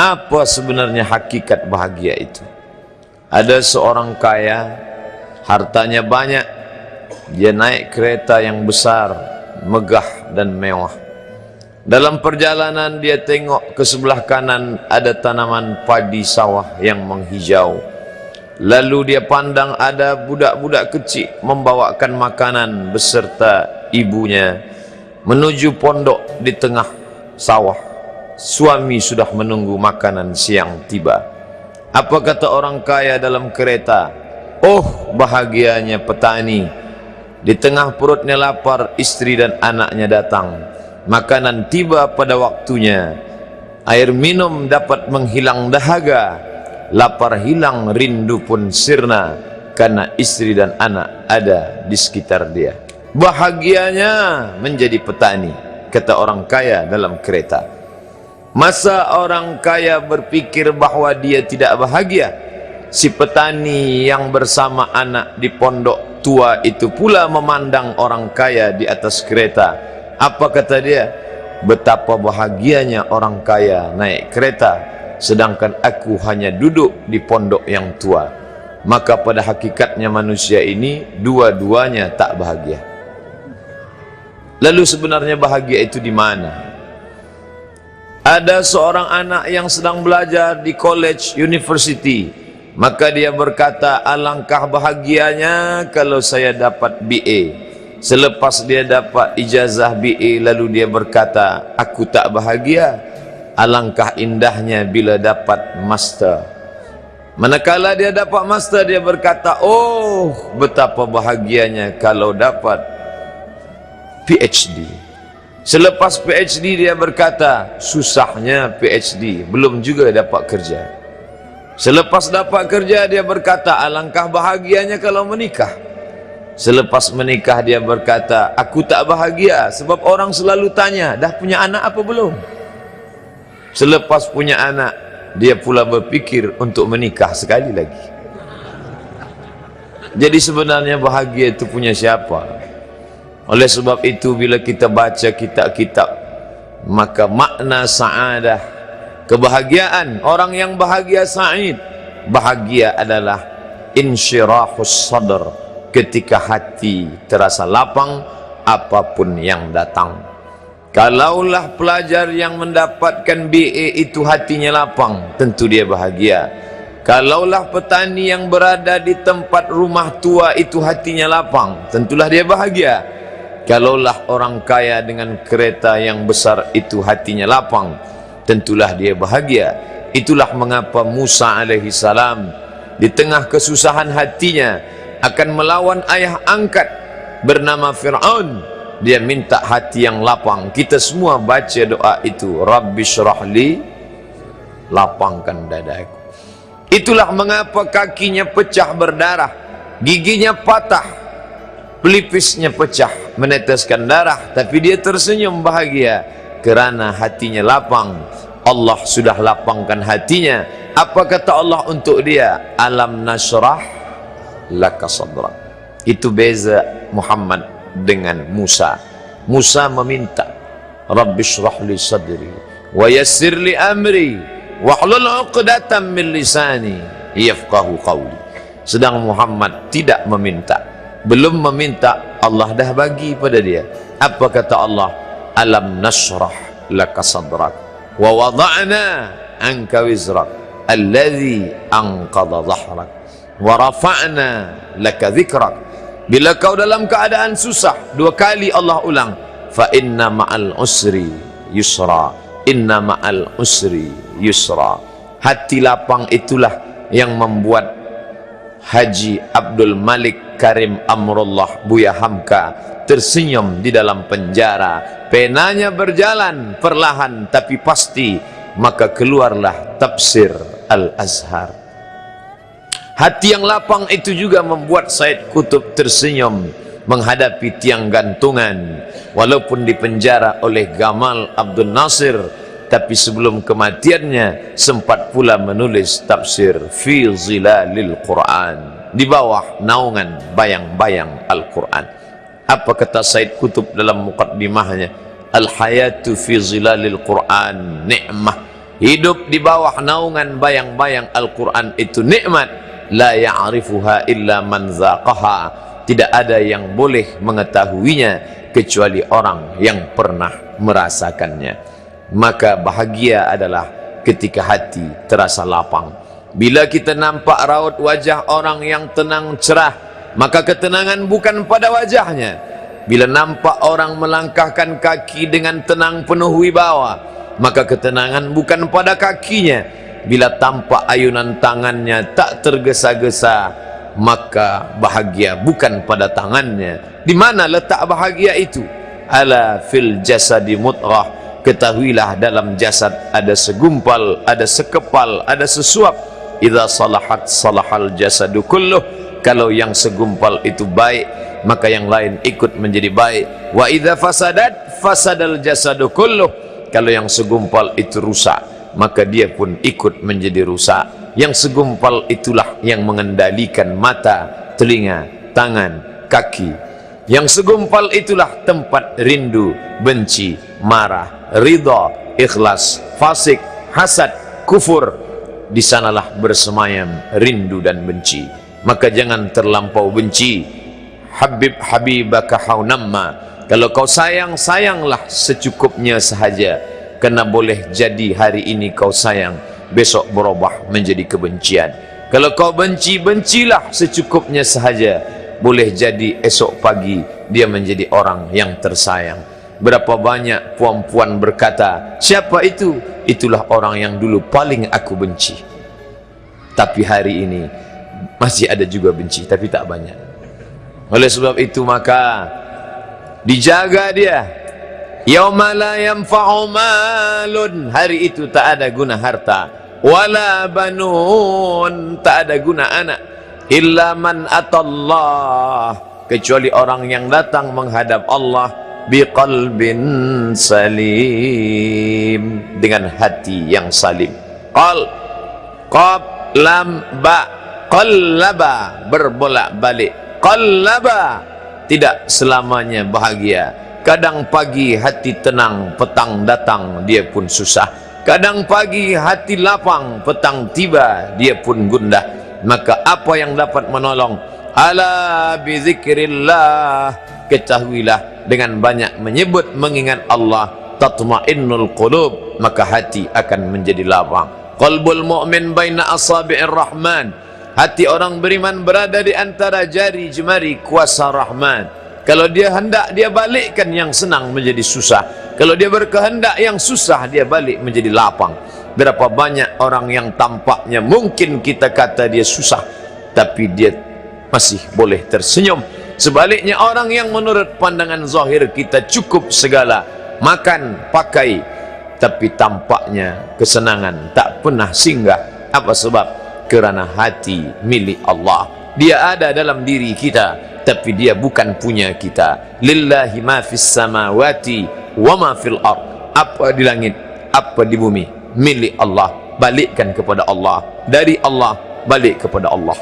Apa sebenarnya hakikat bahagia itu? Ada seorang kaya, hartanya banyak, dia naik kereta yang besar, megah dan mewah. Dalam perjalanan dia tengok ke sebelah kanan ada tanaman padi sawah yang menghijau. Lalu dia pandang ada budak-budak kecil membawakan makanan beserta ibunya menuju pondok di tengah sawah. Suami sudah menunggu makanan siang tiba. Apa kata orang kaya dalam kereta? Oh, bahagianya petani. Di tengah perutnya lapar, istri dan anaknya datang. Makanan tiba pada waktunya. Air minum dapat menghilang dahaga. Lapar hilang, rindu pun sirna, karena istri dan anak ada di sekitar dia. Bahagianya menjadi petani, kata orang kaya dalam kereta. Masa orang kaya berpikir bahwa dia tidak bahagia, si petani yang bersama anak di pondok tua itu pula memandang orang kaya di atas kereta. Apa kata dia? Betapa bahagianya orang kaya naik kereta, sedangkan aku hanya duduk di pondok yang tua. Maka pada hakikatnya manusia ini dua-duanya tak bahagia. Lalu sebenarnya bahagia itu di mana? Ada seorang anak yang sedang belajar di college, university. Maka dia berkata, alangkah bahagianya kalau saya dapat BA. Selepas dia dapat ijazah BA, lalu dia berkata, aku tak bahagia. Alangkah indahnya bila dapat master. Manakala dia dapat master, dia berkata, oh, betapa bahagianya kalau dapat PhD. Selepas PhD dia berkata, susahnya PhD, belum juga dapat kerja. Selepas dapat kerja dia berkata, alangkah bahagianya kalau menikah. Selepas menikah dia berkata, aku tak bahagia sebab orang selalu tanya, dah punya anak apa belum? Selepas punya anak, dia pula berpikir untuk menikah sekali lagi. Jadi sebenarnya bahagia itu punya siapa? Oleh sebab itu bila kita baca kitab-kitab, maka makna sa'adah, kebahagiaan, orang yang bahagia sa'id, bahagia adalah insyirahus sadr, ketika hati terasa lapang apapun yang datang. Kalaulah pelajar yang mendapatkan BA itu hatinya lapang, tentu dia bahagia. Kalaulah petani yang berada di tempat rumah tua itu hatinya lapang, tentulah dia bahagia. Kalaulah orang kaya dengan kereta yang besar itu hatinya lapang, tentulah dia bahagia. Itulah mengapa Musa alaihi salam di tengah kesusahan hatinya akan melawan ayah angkat bernama Fir'aun. Dia minta hati yang lapang. Kita semua baca doa itu, Rabbi syrahli, lapangkan dadaku. Itulah mengapa kakinya pecah berdarah, giginya patah, pelipisnya pecah meneteskan darah, tapi dia tersenyum bahagia kerana hatinya lapang. Allah sudah lapangkan hatinya. Apa kata Allah untuk dia? Alam nashrah laka sadrak. Itu beza Muhammad dengan Musa. Musa meminta, Rabbi shrah li sadri wa yassir li amri wahlul 'uqdatam min lisani yafqahu qawli. Sedang Muhammad tidak meminta. Belum meminta, Allah dah bagi pada dia. Apa kata Allah? Alam nashrah laka sadrak wa wada'na anka wizrak alladhi anqadha dhahrak wa rafa'na laka dhikrak. Bila kau dalam keadaan susah, dua kali Allah ulang, fa inna ma'al usri yusra, inna ma'al usri yusra. Hati lapang itulah yang membuat Haji Abdul Malik Karim Amrullah Buya Hamka tersenyum di dalam penjara. Penanya berjalan perlahan tapi pasti, maka keluarlah tafsir Al-Azhar. Hati yang lapang itu juga membuat Said Qutb tersenyum menghadapi tiang gantungan, walaupun dipenjara oleh Gamal Abdul Nasir, tapi sebelum kematiannya sempat pula menulis tafsir Fi Zilalil Quran, di bawah naungan bayang-bayang Al-Quran. Apa kata Said Qutb dalam muqaddimahnya? Al-hayatu fi zilalil Quran ni'mah hidup di bawah naungan bayang-bayang Al-Quran itu nikmat. La ya'rifuha illa man zaqaha, tidak ada yang boleh mengetahuinya kecuali orang yang pernah merasakannya. Maka bahagia adalah ketika hati terasa lapang. Bila kita nampak raut wajah orang yang tenang cerah, maka ketenangan bukan pada wajahnya. Bila nampak orang melangkahkan kaki dengan tenang penuh wibawa, maka ketenangan bukan pada kakinya. Bila tampak ayunan tangannya tak tergesa-gesa, maka bahagia bukan pada tangannya. Di mana letak bahagia itu? Ala fil jasadi mudghah, ketahuilah dalam jasad ada segumpal, ada sekepal, ada sesuap. Idza salahat salahal jasadu kulluh, kalau yang segumpal itu baik, maka yang lain ikut menjadi baik. Wa idza fasadat fasadal jasadu kulluh, kalau yang segumpal itu rusak, maka dia pun ikut menjadi rusak. Yang segumpal itulah yang mengendalikan mata, telinga, tangan, kaki. Yang segumpal itulah tempat rindu, benci, marah, ridha, ikhlas, fasik, hasad, kufur. Di sanalah bersemayam rindu dan benci. Maka jangan terlampau benci. Habib habibaka haunamma, kalau kau sayang, sayanglah secukupnya sahaja. Karena boleh jadi hari ini kau sayang, besok berubah menjadi kebencian. Kalau kau benci, bencilah secukupnya sahaja. Boleh jadi esok pagi dia menjadi orang yang tersayang. Berapa banyak puan-puan berkata, siapa itu? Itulah orang yang dulu paling aku benci. Tapi hari ini masih ada juga benci, tapi tak banyak. Oleh sebab itu maka dijaga dia. Yauma la yanfa'u malun, hari itu tak ada guna harta, wala banun, tak ada guna anak, illa man atallah, kecuali orang yang datang menghadap Allah biqalbin salim, dengan hati yang salim. Qal, qab, lam, ba, qallaba, berbolak-balik. Qallaba, tidak selamanya bahagia. Kadang pagi hati tenang, petang datang dia pun susah. Kadang pagi hati lapang, petang tiba dia pun gundah. Maka apa yang dapat menolong? Ala bizikrillah, ketahuilah dengan banyak menyebut mengingat Allah, tatmainnul qulub, maka hati akan menjadi lapang. Qalbul mu'min baina asabi'ir rahman, hati orang beriman berada di antara jari jemari kuasa Rahman. Kalau dia hendak, dia balikkan yang senang menjadi susah. Kalau dia berkehendak yang susah, dia balik menjadi lapang. Berapa banyak orang yang tampaknya mungkin kita kata dia susah, tapi dia masih boleh tersenyum. Sebaliknya orang yang menurut pandangan zahir kita cukup segala, makan, pakai, tapi tampaknya kesenangan tak pernah singgah. Apa sebab? Kerana hati milik Allah. Dia ada dalam diri kita, tapi dia bukan punya kita. Lillahi ma fis samawati wa ma fil ard, apa di langit, apa di bumi, milik Allah. Balikkan kepada Allah, dari Allah balik kepada Allah.